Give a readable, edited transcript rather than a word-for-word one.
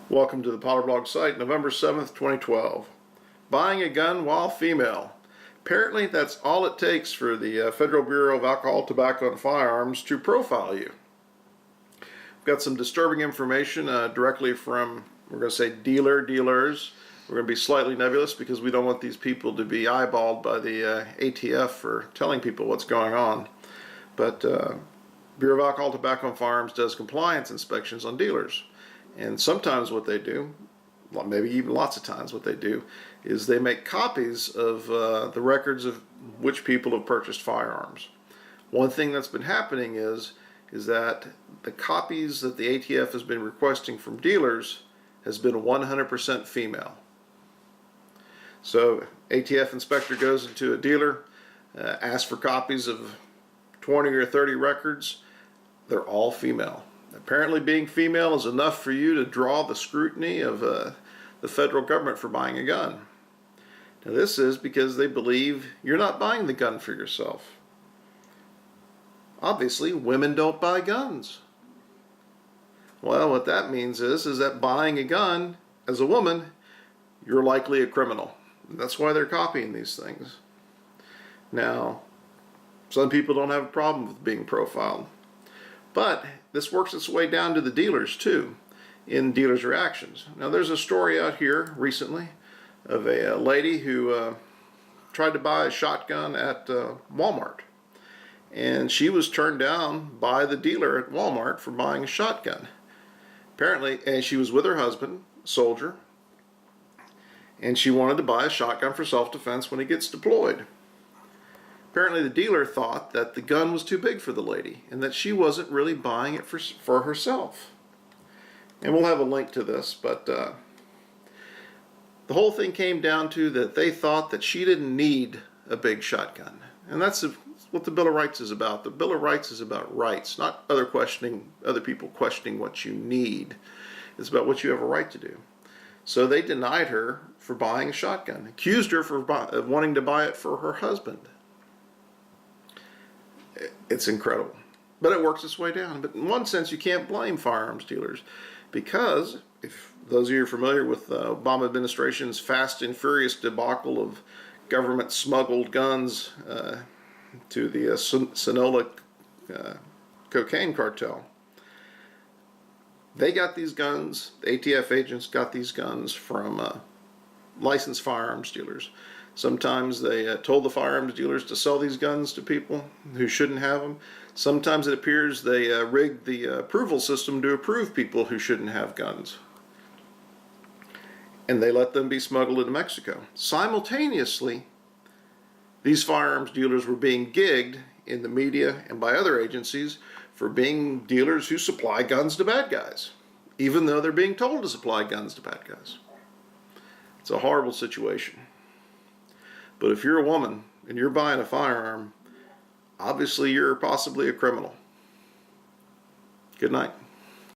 Welcome to the Potterblog site, November 7th, 2012. Buying a gun while female. Apparently that's all it takes for the Federal Bureau of Alcohol, Tobacco, and Firearms to profile you. We've got some disturbing information directly from, we're going to say, dealers. We're going to be slightly nebulous because we don't want these people to be eyeballed by the ATF for telling people what's going on. But Bureau of Alcohol, Tobacco, and Firearms does compliance inspections on dealers. And sometimes what they do, maybe even lots of times what they do, is they make copies of the records of which people have purchased firearms. One thing that's been happening is that the copies that the ATF has been requesting from dealers has been 100% female. So ATF inspector goes into a dealer, asks for copies of 20 or 30 records. They're all female. Apparently being female is enough for you to draw the scrutiny of the federal government for buying a gun. Now this is because they believe you're not buying the gun for yourself. Obviously, women don't buy guns. Well, what that means is that buying a gun as a woman, you're likely a criminal. That's why they're copying these things. Now, some people don't have a problem with being profiled. But this works its way down to the dealers too, in dealers' reactions. Now there's a story out here recently of a lady who tried to buy a shotgun at Walmart. And she was turned down by the dealer at Walmart for buying a shotgun. Apparently, and she was with her husband, a soldier, and she wanted to buy a shotgun for self-defense when he gets deployed. Apparently the dealer thought that the gun was too big for the lady and that she wasn't really buying it for herself. And we'll have a link to this, but the whole thing came down to that they thought that she didn't need a big shotgun. And that's what the Bill of Rights is about. The Bill of Rights is about rights, not other people questioning what you need. It's about what you have a right to do. So they denied her for buying a shotgun, accused her of wanting to buy it for her husband. It's incredible. But it works its way down. But in one sense, you can't blame firearms dealers because, if those of you are familiar with the Obama administration's fast and furious debacle of government smuggled guns to the Sonoma cocaine cartel, they got these guns, the ATF agents got these guns from licensed firearms dealers. Sometimes they told the firearms dealers to sell these guns to people who shouldn't have them. Sometimes it appears they rigged the approval system to approve people who shouldn't have guns. And they let them be smuggled into Mexico. Simultaneously, these firearms dealers were being gigged in the media and by other agencies for being dealers who supply guns to bad guys, even though they're being told to supply guns to bad guys. It's a horrible situation. But if you're a woman and you're buying a firearm, obviously you're possibly a criminal. Good night.